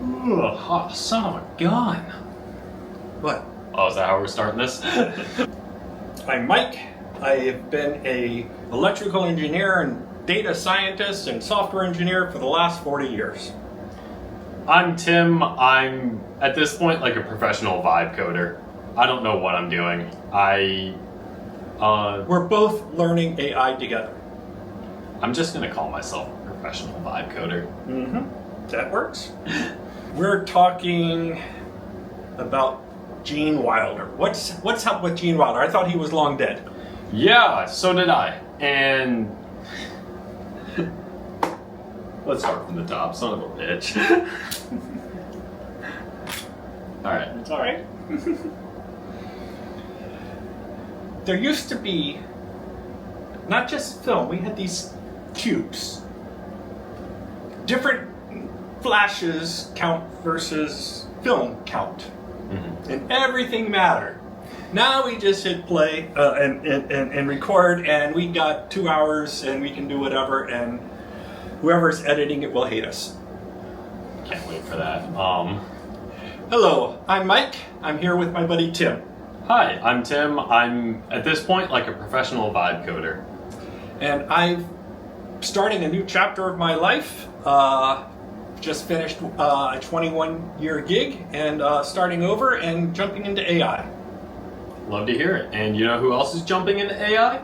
Ugh, oh, son of a gun. What? Oh, is that how we're starting this? I'm Mike. I've been an electrical engineer and data scientist and software engineer for the last 40 years. I'm Tim. I'm, at this point, like a professional vibe coder. I don't know what I'm doing. We're both learning AI together. I'm just going to call myself a professional vibe coder. Mm-hmm. That works. We're talking about Gene Wilder. What's up with Gene Wilder? I thought he was long dead. Yeah, so did I. And let's start from the top, son of a bitch. Alright. It's alright. There used to be not just film, we had these cubes. Different flashes count versus film count. Mm-hmm. And everything mattered. Now we just hit play and record, and we got 2 hours and we can do whatever, and whoever's editing it will hate us. Can't wait for that. Hello, I'm Mike. I'm here with my buddy Tim. Hi, I'm Tim. I'm, at this point, like a professional vibe coder. And I'm starting a new chapter of my life. Just finished a 21-year gig and starting over and jumping into AI. Love to hear it. And you know who else is jumping into AI?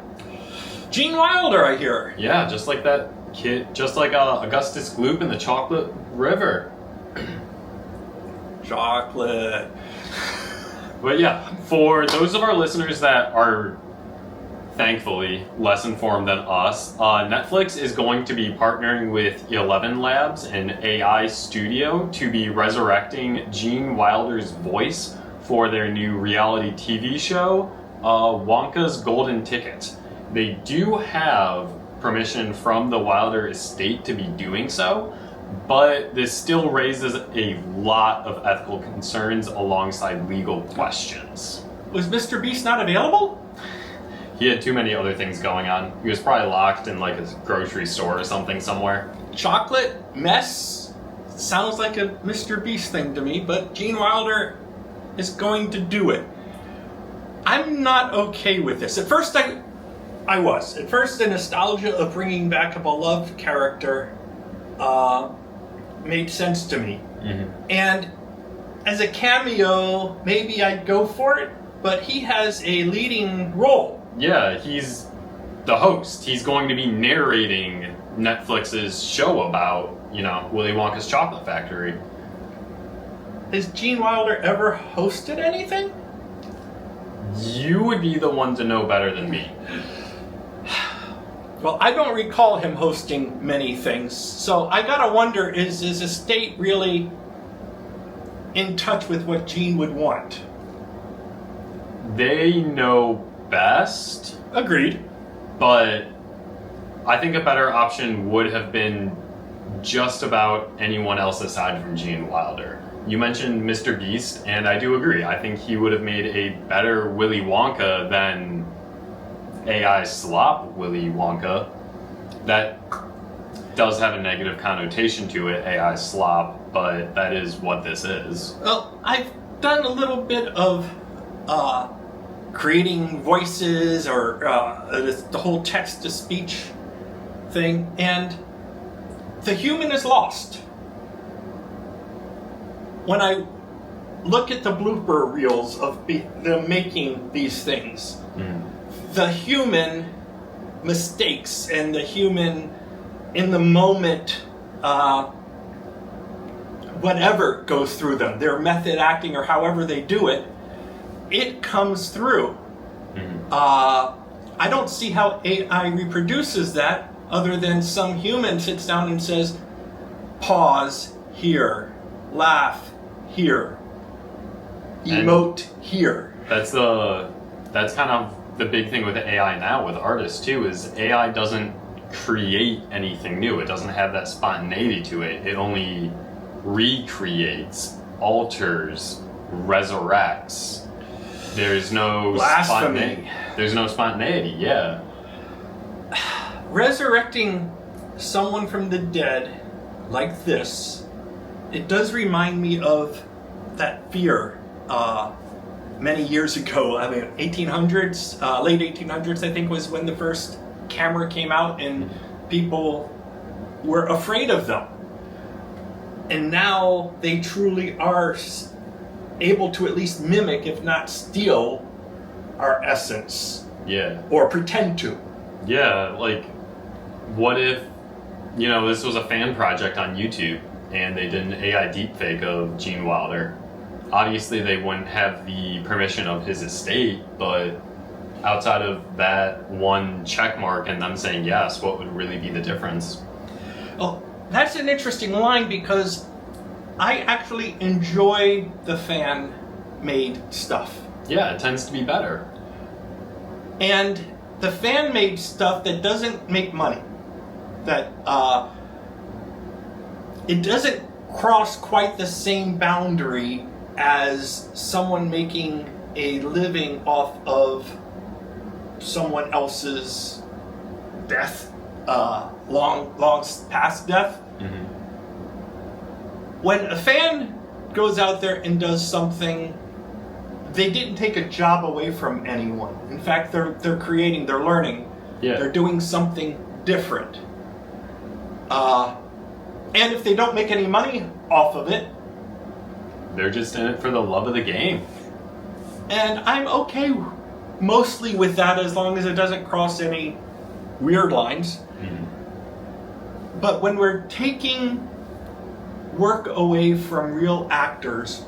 Gene Wilder, I hear. Yeah, just like that kid, just like Augustus Gloop in the Chocolate River. Chocolate. But yeah, for those of our listeners that are thankfully less informed than us, Netflix is going to be partnering with 11 Labs and AI Studio to be resurrecting Gene Wilder's voice for their new reality TV show, Wonka's Golden Ticket. They do have permission from the Wilder estate to be doing so, but this still raises a lot of ethical concerns alongside legal questions. Was Mr. Beast not available? He had too many other things going on. He was probably locked in like a grocery store or something somewhere. Chocolate mess sounds like a Mr. Beast thing to me, but Gene Wilder is going to do it. I'm not okay with this. At first I was. At first the nostalgia of bringing back a beloved character made sense to me. Mm-hmm. And as a cameo, maybe I'd go for it, but he has a leading role. Yeah, he's the host. He's going to be narrating Netflix's show about, Willy Wonka's Chocolate Factory. Has Gene Wilder ever hosted anything? You would be the one to know better than me. Well, I don't recall him hosting many things, so I gotta wonder, is his estate really in touch with what Gene would want? They know best. Agreed. But I think a better option would have been just about anyone else aside from Gene Wilder. You mentioned Mr. Beast, and I do agree. I think he would have made a better Willy Wonka than AI slop Willy Wonka. That does have a negative connotation to it, AI slop, but that is what this is. Well, I've done a little bit of creating voices or the whole text-to-speech thing, and the human is lost. When I look at the blooper reels of them making these things, the human mistakes and the human in the moment, whatever goes through them, their method acting or however they do it, it comes through. Mm-hmm. I don't see how AI reproduces that other than some human sits down and says, pause here, laugh here, emote here. That's kind of the big thing with AI now with artists too, is AI doesn't create anything new. It doesn't have that spontaneity to it. It only recreates, alters, resurrects. There's no blasphemy. There's no spontaneity, yeah. Resurrecting someone from the dead like this it does remind me of that fear many years ago. I mean, 1800s, late 1800s, I think, was when the first camera came out, and people were afraid of them. And now they truly are able to at least mimic, if not steal, our essence. Yeah. Or pretend to. Yeah, like, what if, this was a fan project on YouTube and they did an AI deepfake of Gene Wilder? Obviously, they wouldn't have the permission of his estate, but outside of that one check mark and them saying yes, what would really be the difference? Oh, that's an interesting line, because I actually enjoy the fan-made stuff. Yeah, it tends to be better. And the fan-made stuff that doesn't make money, that it doesn't cross quite the same boundary as someone making a living off of someone else's death, long past death. Mm-hmm. When a fan goes out there and does something, they didn't take a job away from anyone. In fact, they're creating, they're learning, they're doing something different. And if they don't make any money off of it, they're just in it for the love of the game. And I'm okay mostly with that, as long as it doesn't cross any weird lines. Mm-hmm. But when we're taking work away from real actors,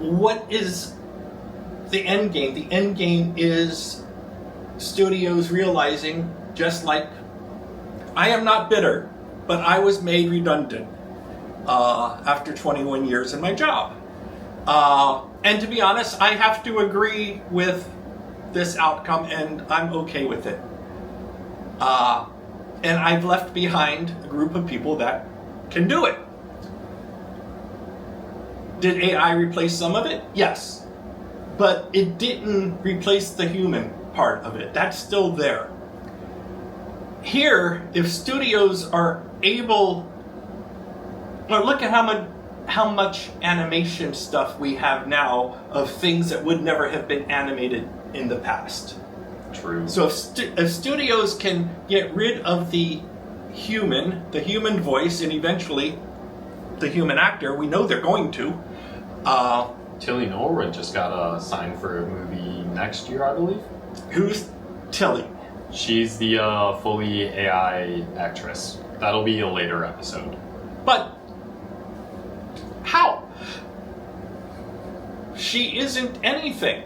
what is the end game? The end game is studios realizing, just like, I am not bitter, but I was made redundant after 21 years in my job. And to be honest, I have to agree with this outcome, and I'm okay with it. And I've left behind a group of people that can do it. Did AI replace some of it? Yes. But it didn't replace the human part of it. That's still there. Here, if studios are able... Well, look at how much animation stuff we have now of things that would never have been animated in the past. True. So if studios can get rid of the human voice, and eventually the human actor, we know they're going to. Tilly Norwood just got signed for a movie next year, I believe. Who's Tilly? She's the fully AI actress. That'll be a later episode. But how? She isn't anything.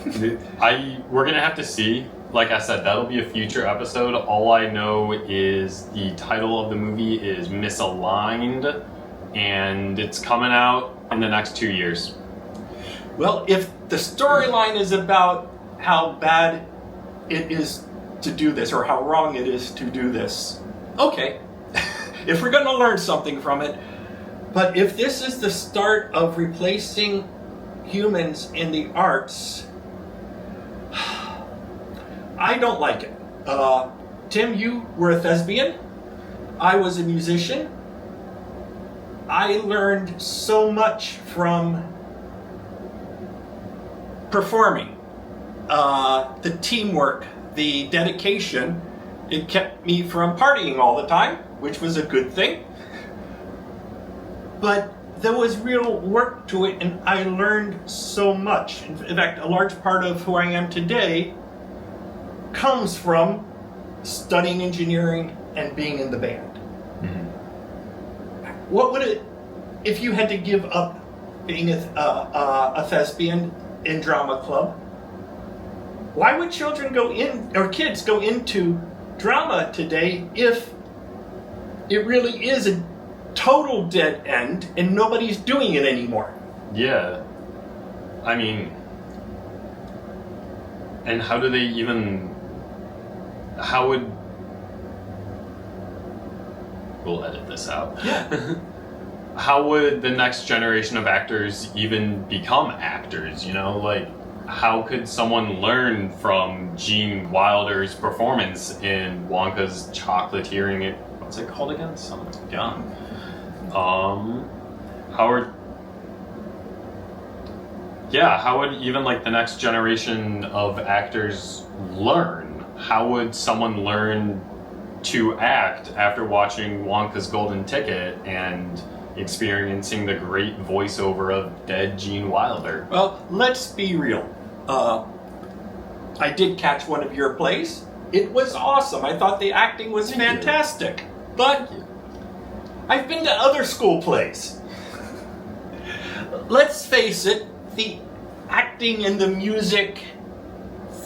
We're gonna have to see. Like I said, that'll be a future episode. All I know is the title of the movie is Misaligned, and it's coming out in the next 2 years. Well, if the storyline is about how bad it is to do this, or how wrong it is to do this, okay. If we're going to learn something from it. But if this is the start of replacing humans in the arts, I don't like it. Tim, you were a thespian. I was a musician. I learned so much from performing. The teamwork, the dedication, it kept me from partying all the time, which was a good thing. But there was real work to it, and I learned so much. In fact, a large part of who I am today comes from studying engineering and being in the band. Mm-hmm. What would it, if you had to give up being a thespian in drama club? Why would children go in, or kids go into drama today if it really is a total dead end and nobody's doing it anymore? Yeah. I mean, and how do they even, how would, we'll edit this out. Yeah. How would the next generation of actors even become actors, you know? Like, how could someone learn from Gene Wilder's performance in Wonka's Chocolatiering? What's it called again? Something gum. How would even like the next generation of actors learn? How would someone learn to act after watching Wonka's Golden Ticket and experiencing the great voiceover of dead Gene Wilder? Well, let's be real. I did catch one of your plays. It was awesome. I thought the acting was fantastic. But I've been to other school plays. Let's face it, the acting and the music,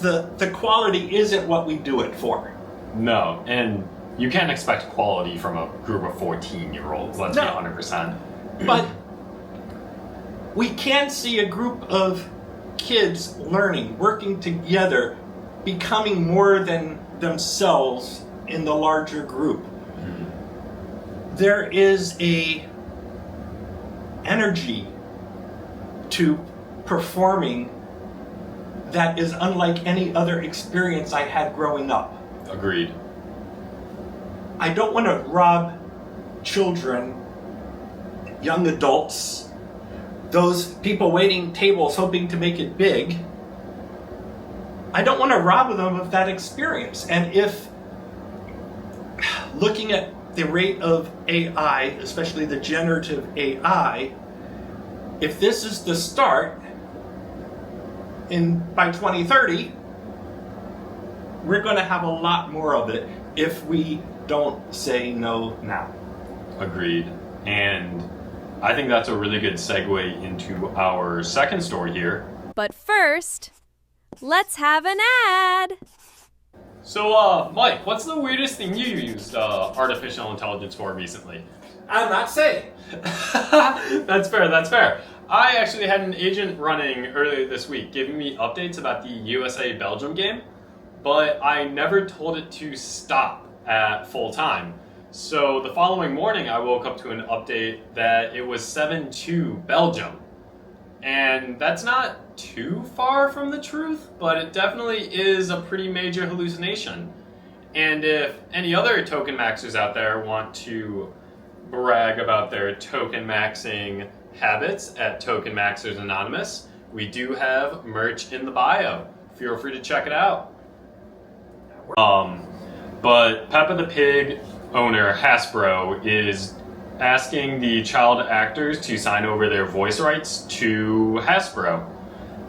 the quality isn't what we do it for. No, and you can't expect quality from a group of 14-year-olds, let's be 100%. But we can see a group of kids learning, working together, becoming more than themselves in the larger group. There is a energy to performing that is unlike any other experience I had growing up. Agreed. I don't want to rob children, young adults, those people waiting tables hoping to make it big. I don't want to rob them of that experience. And if looking at the rate of AI, especially the generative AI, if this is the start, by 2030, we're going to have a lot more of it if we don't say no now. Agreed. And I think that's a really good segue into our second story here. But first, let's have an ad. So, Mike, what's the weirdest thing you used artificial intelligence for recently? I'm not saying. That's fair. I actually had an agent running earlier this week giving me updates about the USA-Belgium game, but I never told it to stop at full time. So the following morning, I woke up to an update that it was 7-2 Belgium. And that's not too far from the truth, but it definitely is a pretty major hallucination. And if any other token maxers out there want to brag about their token maxing habits at Token Maxers Anonymous, we do have merch in the bio. Feel free to check it out. But Peppa the Pig owner Hasbro is asking the child actors to sign over their voice rights to Hasbro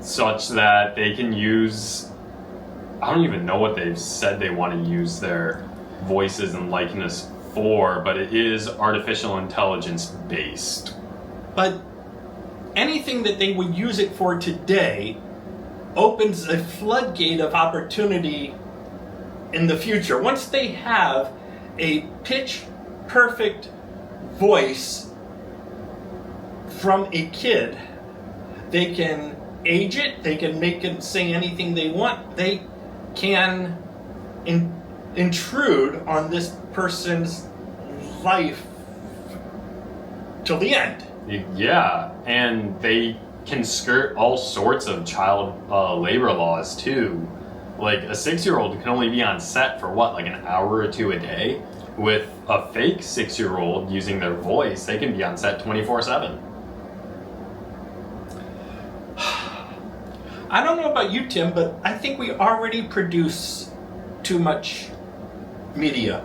such that they can use, I don't even know what they've said they want to use their voices and likeness for, but it is artificial intelligence based. But anything that they would use it for today opens a floodgate of opportunity in the future. Once they have a pitch perfect voice from a kid, they can age it, they can make it say anything they want, they can intrude on this person's life till the end. Yeah, and they can skirt all sorts of child labor laws too. Like a 6-year-old can only be on set for what, like an hour or two a day? With a fake 6-year-old using their voice, they can be on set 24/7. I don't know about you, Tim, but I think we already produce too much media.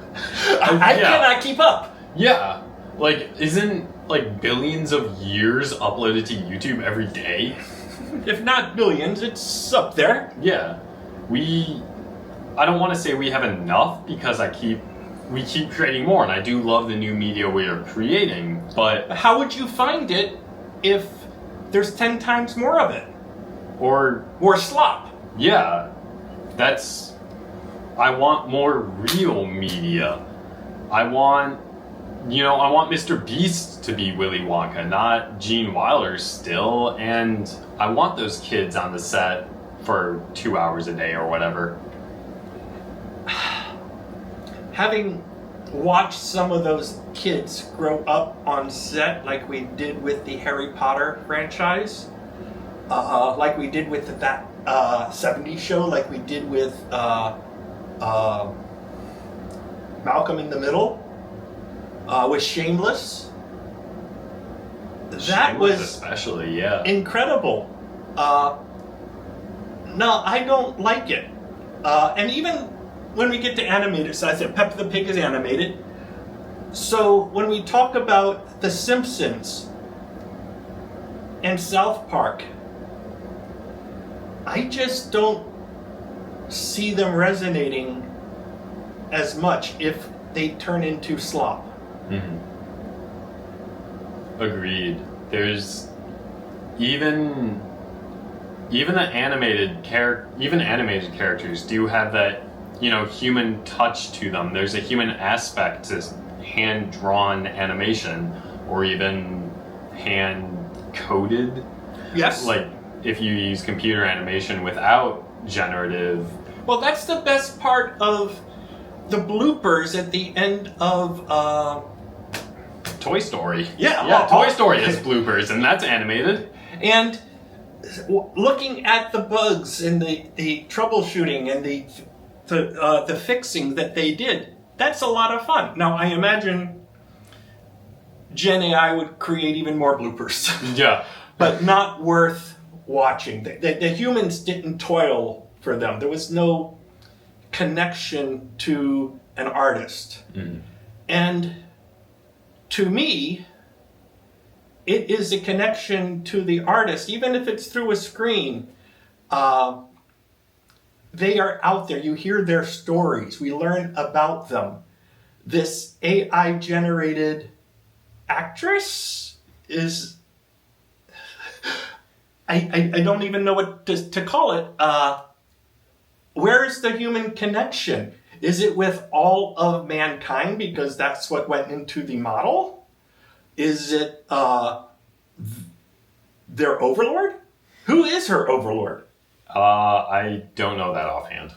I cannot keep up. Yeah, like isn't like billions of years uploaded to YouTube every day? If not billions, it's up there. Yeah, I don't want to say we have enough because we keep creating more, and I do love the new media we are creating, but how would you find it if there's 10 times more of it? Or slop. Yeah, I want more real media. I want Mr. Beast to be Willy Wonka, not Gene Wilder still, and I want those kids on the set for 2 hours a day or whatever. Having watched some of those kids grow up on set like we did with the Harry Potter franchise, like we did with that 70s show like we did with Malcolm in the Middle, with Shameless. That Shameless was especially, yeah. incredible. No, I don't like it. And even when we get to animated, so I said Peppa the Pig is animated. So when we talk about The Simpsons and South Park, I just don't see them resonating as much if they turn into slop. Mm-hmm. Agreed. There's even the animated characters do have that, human touch to them. There's a human aspect to hand-drawn animation, or even hand-coded. Yes. Like if you use computer animation without generative. Well, that's the best part of the bloopers at the end of Toy Story. Yeah, Toy Story has bloopers, and that's animated. And looking at the bugs and the troubleshooting and the fixing that they did, that's a lot of fun. Now, I imagine Gen AI would create even more bloopers. Yeah. But not worth watching. The humans didn't toil for them. There was no connection to an artist. Mm. And to me, it is a connection to the artist, even if it's through a screen. They are out there. You hear their stories. We learn about them. This AI-generated actress is... I don't even know what to call it. Where is the human connection? Is it with all of mankind because that's what went into the model? Is it their overlord? Who is her overlord? I don't know that offhand.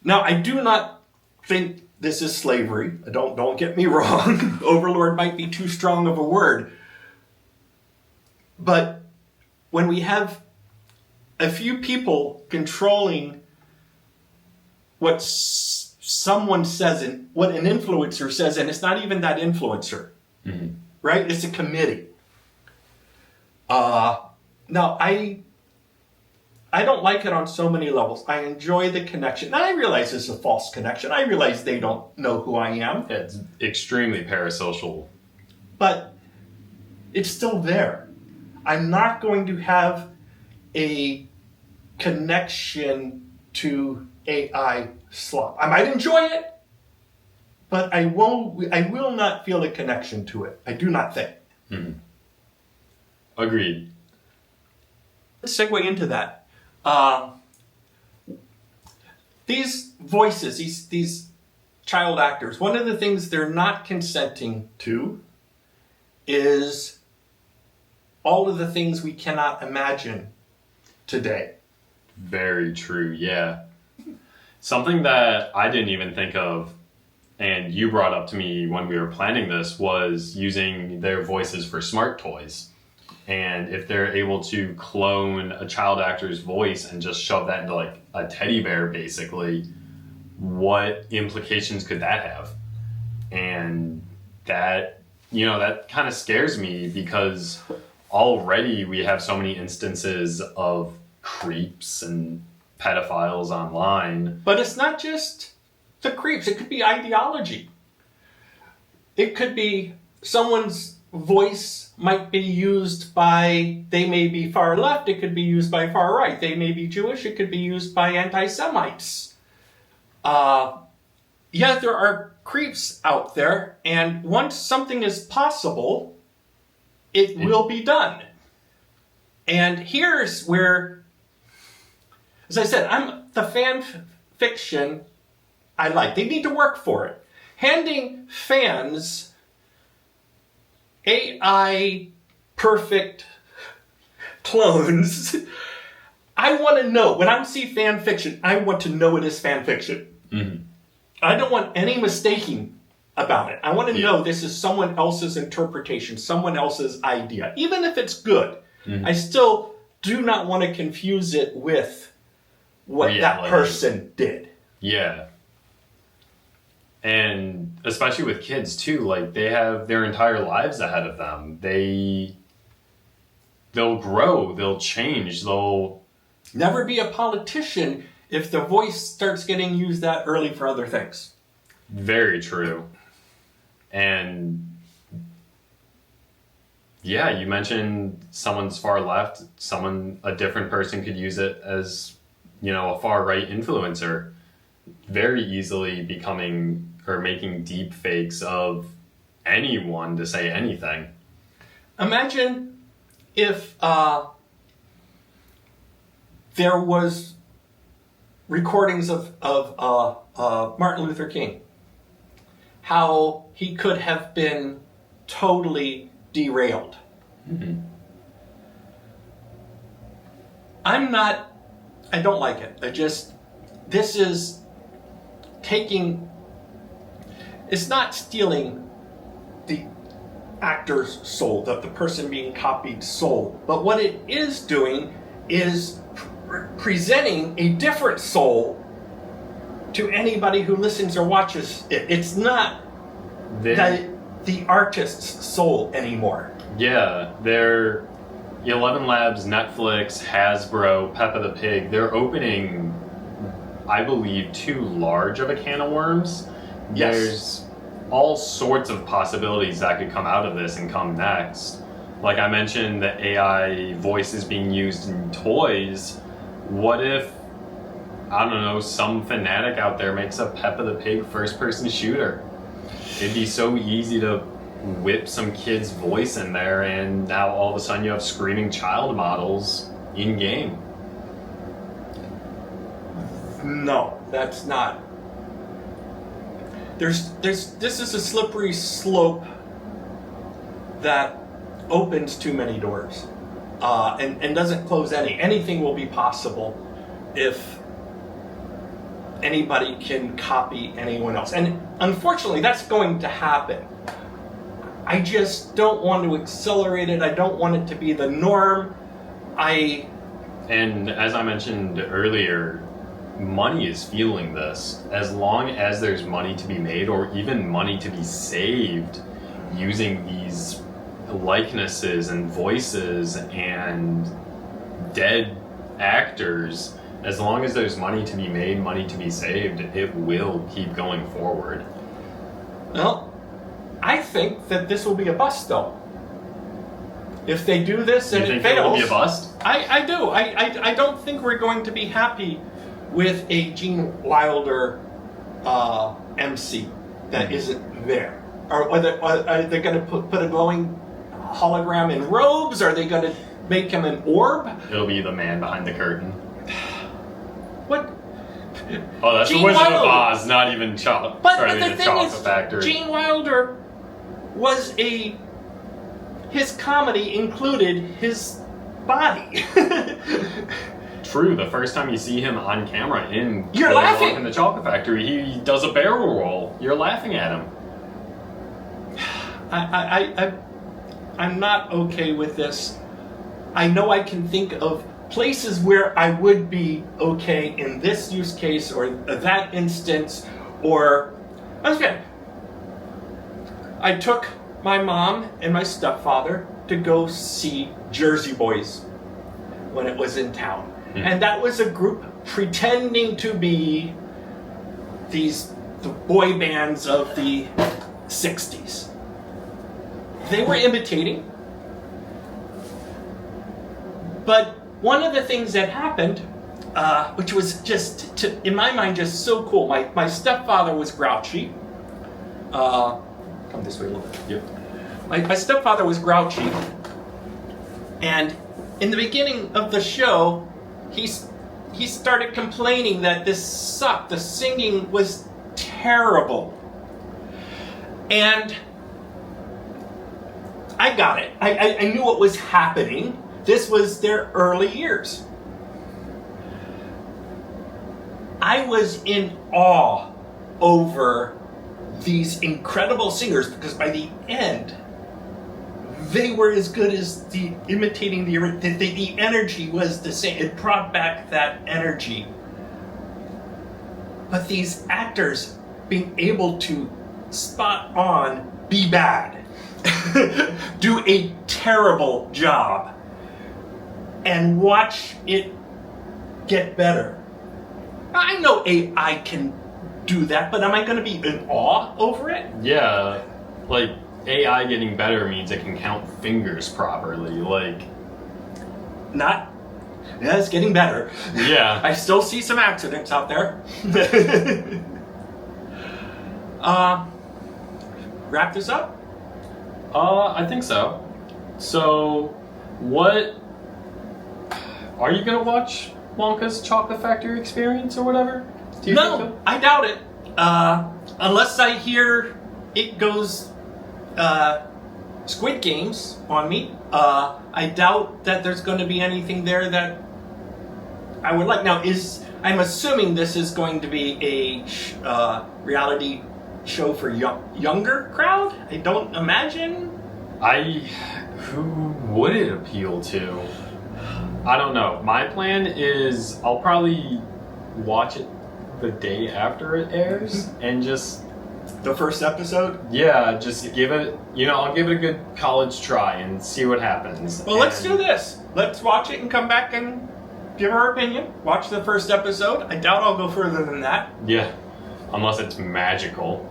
Now, I do not think this is slavery. Don't get me wrong. Overlord might be too strong of a word. But when we have a few people controlling what someone says and what an influencer says, and it's not even that influencer, mm-hmm. right? It's a committee. Now, I don't like it on so many levels. I enjoy the connection. Now, I realize it's a false connection. I realize they don't know who I am. It's extremely parasocial. But it's still there. I'm not going to have a connection to AI slop. I might enjoy it, but I will not feel a connection to it. I do not think. Mm-hmm. Agreed. Let's segue into that. These voices, these child actors, one of the things they're not consenting to is all of the things we cannot imagine today. Very true, yeah. Something that I didn't even think of, and you brought up to me when we were planning this, was using their voices for smart toys. And if they're able to clone a child actor's voice and just shove that into like a teddy bear, basically, what implications could that have? And that, that kind of scares me because already we have so many instances of creeps and pedophiles online. But it's not just the creeps. It could be ideology. It could be someone's voice might be used by, they may be far left, it could be used by far right. They may be Jewish, it could be used by anti-Semites. Yeah, there are creeps out there, and once something is possible, it will be done. And here's where, as I said, the fan fiction I like. They need to work for it. Handing fans AI perfect clones, I want to know, when I see fan fiction, I want to know it is fan fiction. Mm-hmm. I don't want any mistaking about it. I want to know this is someone else's interpretation, someone else's idea. Even if it's good, mm-hmm. I still do not want to confuse it with what that Reality. person did. Yeah. And especially with kids too, like they have their entire lives ahead of them. They'll grow, they'll change, they'll Never be a politician if the voice starts getting used that early for other things. Very true. And yeah, you mentioned someone's far left, a different person could use it as, a far right influencer, very easily becoming or making deep fakes of anyone to say anything. Imagine if there was recordings of Martin Luther King, how he could have been totally derailed. Mm-hmm. I don't like it. This is it's not stealing the actor's soul, the person being copied soul, but what it is doing is presenting a different soul to anybody who listens or watches it. It's not the artist's soul anymore. Yeah, they're 11 Labs, Netflix, Hasbro, Peppa the Pig. They're opening, I believe, too large of a can of worms. Yes. There's all sorts of possibilities that could come out of this and come next. Like I mentioned, the AI voices being used in toys. What if, I don't know, some fanatic out there makes a Peppa the Pig first-person shooter? It'd be so easy to whip some kid's voice in there, and now all of a sudden you have screaming child models in-game. No, that's not. This is a slippery slope that opens too many doors and doesn't close any. Anything will be possible if anybody can copy anyone else. And unfortunately, that's going to happen. I just don't want to accelerate it. I don't want it to be the norm. And as I mentioned earlier, money is fueling this. As long as there's money to be made, or even money to be saved using these likenesses and voices and dead actors, as long as there's money to be made, money to be saved, it will keep going forward. Well, I think that this will be a bust, though. If they do this and it fails, it will be a bust? I do. I don't think we're going to be happy with a Gene Wilder MC that isn't there. Are they going to put a glowing hologram in robes? Are they going to make him an orb? It'll be the man behind the curtain. What? Oh, that's Gene the Wizard Wilder. of Oz, not even chocolate. But Sorry, the the thing Chocolate is, Factory. Gene Wilder was his comedy included his body. True, the first time you see him on camera in You're Willy laughing. Wonka and the Chocolate Factory, he does a barrel roll. You're laughing at him. I'm not okay with this. I know I can think of places where I would be okay in this use case or that instance, or I took my mom and my stepfather to go see Jersey Boys when it was in town. And that was a group pretending to be the boy bands of the 60s. They were imitating. But one of the things that happened, which was just, in my mind, just so cool. My stepfather was grouchy. Come this way a little bit. Yep. My stepfather was grouchy. And in the beginning of the show, he started complaining that this sucked. The singing was terrible. And I got it. I knew what was happening. This was their early years. I was in awe over these incredible singers because by the end, they were as good as the imitating the energy was the same. It brought back that energy. But these actors being able to spot on be bad, do a terrible job, and watch it get better. I know AI can do that, but am I going to be in awe over it? Yeah, like AI getting better means it can count fingers properly. Like, not. Yeah, it's getting better. Yeah. I still see some accidents out there. Wrap this up? I think so. So, what are you gonna watch? Wonka's Chocolate Factory Experience or whatever? Do you think No, so? I doubt it. Unless I hear it goes Squid Games on me, I doubt that there's going to be anything there that I would like. Now, I'm assuming this is going to be a reality show for younger crowd? I don't imagine. Who would it appeal to? I don't know. My plan is I'll probably watch it the day after it airs and just The first episode? just give it, I'll give it a good college try and see what happens. Well, let's do this. Let's watch it and come back and give our opinion. Watch the first episode. I doubt I'll go further than that. Yeah, unless it's magical.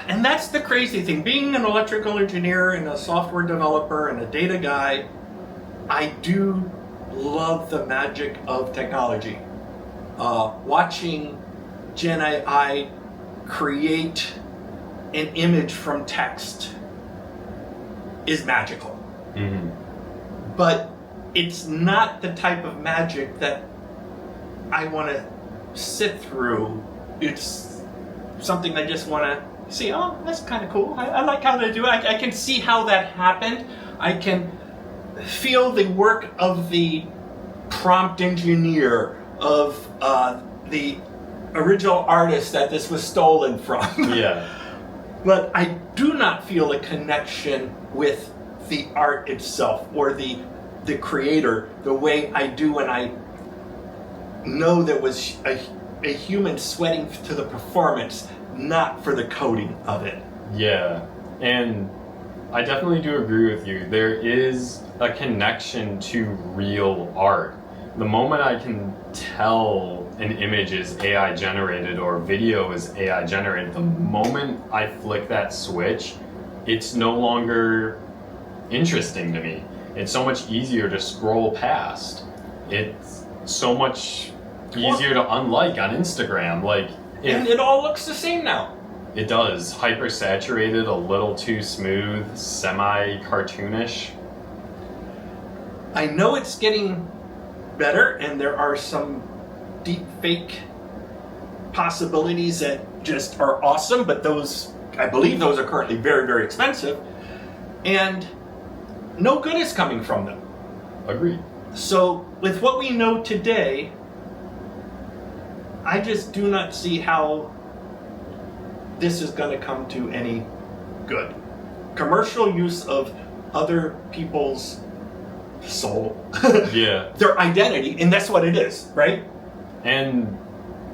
And that's the crazy thing. Being an electrical engineer and a software developer and a data guy, I do love the magic of technology. Watching Gen AI create an image from text is magical. Mm-hmm. But it's not the type of magic that I want to sit through. It's something I just want to see, oh, that's kind of cool. I like how they do it. I can see how that happened. I can feel the work of the prompt engineer, of the original artist that this was stolen from. Yeah. But I do not feel a connection with the art itself or the creator the way I do when I know there was a human sweating to the performance, not for the coding of it. Yeah, and I definitely do agree with you. There is a connection to real art. The moment I can tell an image is AI generated or video is AI generated, the moment I flick that switch, it's no longer interesting to me. It's so much easier to scroll past. It's so much easier to unlike on Instagram. And it all looks the same now. It does. Hyper-saturated, a little too smooth, semi-cartoonish. I know it's getting better, and there are some deep fake possibilities that just are awesome, but those, I believe those are currently very, very expensive, and no good is coming from them. Agreed. So, with what we know today, I just do not see how this is going to come to any good. Commercial use of other people's soul, Yeah. their identity, and that's what it is, right? And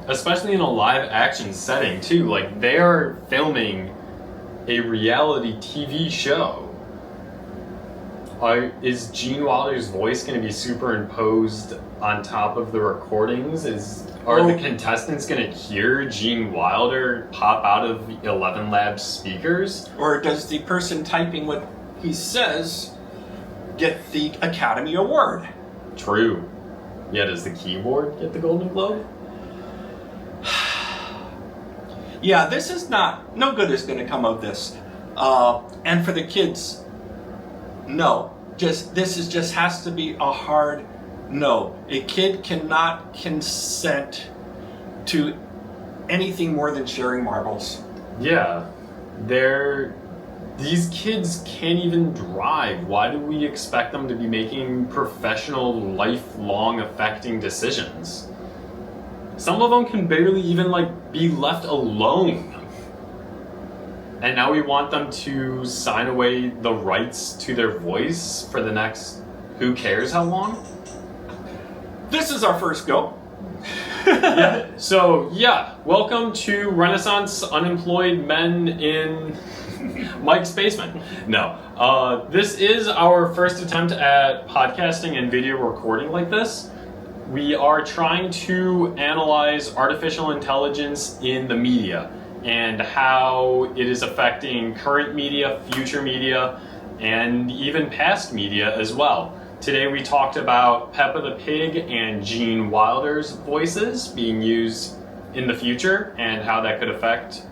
especially in a live action setting too, they are filming a reality TV show. Is Gene Wilder's voice going to be superimposed on top of the recordings? Are the contestants going to hear Gene Wilder pop out of 11 Labs speakers? Or does the person typing what he says get the Academy Award? True. Yeah, does the keyboard get the Golden Globe? Yeah, this is no good is going to come of this. And for the kids, no. This has to be a hard no. A kid cannot consent to anything more than sharing marbles. Yeah. These kids can't even drive. Why do we expect them to be making professional, lifelong affecting decisions? Some of them can barely even be left alone. And now we want them to sign away the rights to their voice for the next who cares how long? This is our first go. Welcome to Renaissance Unemployed Men in Mike's basement. No, this is our first attempt at podcasting and video recording like this. We are trying to analyze artificial intelligence in the media and how it is affecting current media, future media, and even past media as well. Today we talked about Peppa the Pig and Gene Wilder's voices being used in the future and how that could affect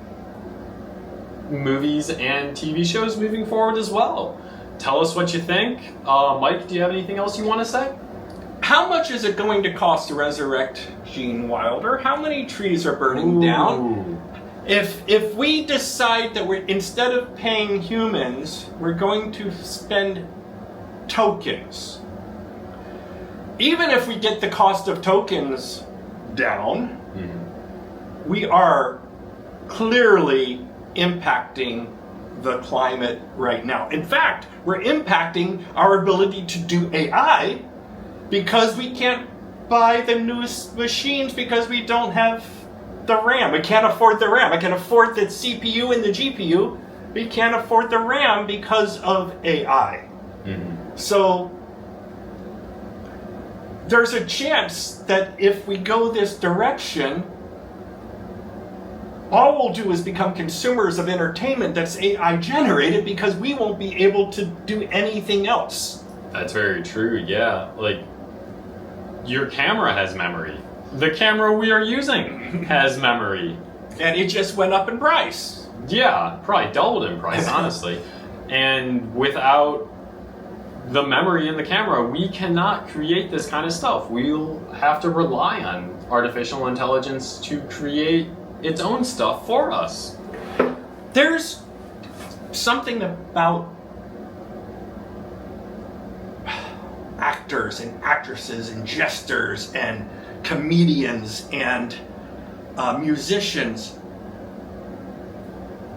movies and TV shows moving forward as well. Tell us what you think. Mike, do you have anything else you want to say? How much is it going to cost to resurrect Gene Wilder? How many trees are burning down? If we decide that instead of paying humans, we're going to spend tokens. Even if we get the cost of tokens down, we are clearly impacting the climate right now. In fact, we're impacting our ability to do AI because we can't buy the newest machines because we don't have the RAM. We can't afford the RAM. I can afford the CPU and the GPU. We can't afford the RAM because of AI. So there's a chance that if we go this direction, all we'll do is become consumers of entertainment that's AI generated because we won't be able to do anything else. That's very true, yeah. Like, your camera has memory. The camera we are using has memory. And it just went up in price. Yeah, probably doubled in price, honestly. And without the memory in the camera, we cannot create this kind of stuff. We'll have to rely on artificial intelligence to create its own stuff for us. There's something about actors and actresses and jesters and comedians and musicians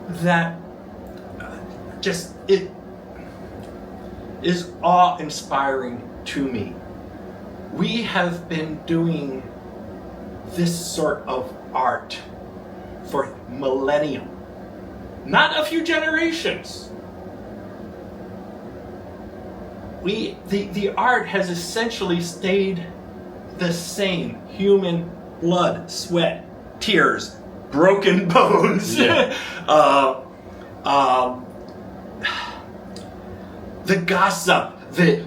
that it is awe-inspiring to me. We have been doing this sort of art for millennia, not a few generations. The art has essentially stayed the same. Human blood, sweat, tears, broken bones. Yeah. The gossip, the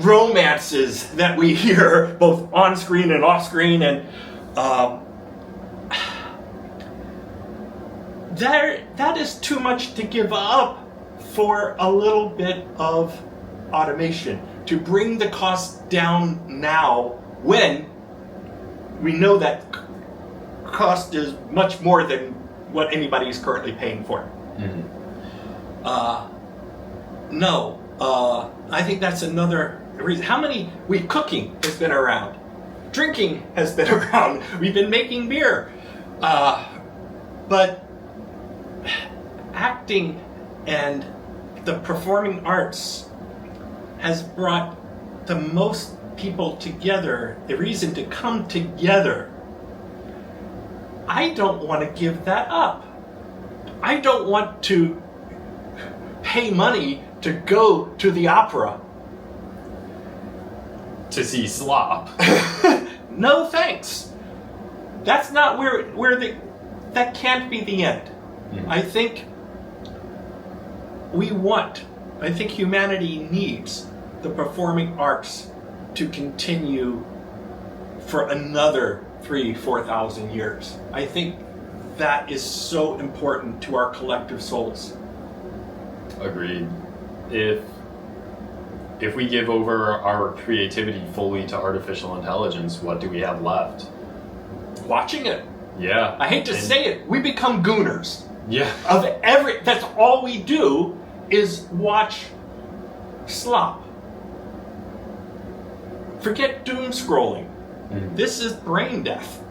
romances that we hear both on screen and off screen, and that is too much to give up for a little bit of automation to bring the cost down now when we know that cost is much more than what anybody is currently paying for. I think that's another reason. Cooking has been around. Drinking has been around. We've been making beer. But acting and the performing arts has brought the most people together, the reason to come together. I don't want to give that up. I don't want to pay money to go to the opera. To see slop. No thanks. That's not that can't be the end. I think humanity needs the performing arts to continue for another 3,000-4,000 years. I think that is so important to our collective souls. Agreed. If we give over our creativity fully to artificial intelligence, what do we have left? Watching it. Yeah. I hate to say it, we become gooners. Yeah. That's all we do is watch slop. Forget doom scrolling. This is brain death.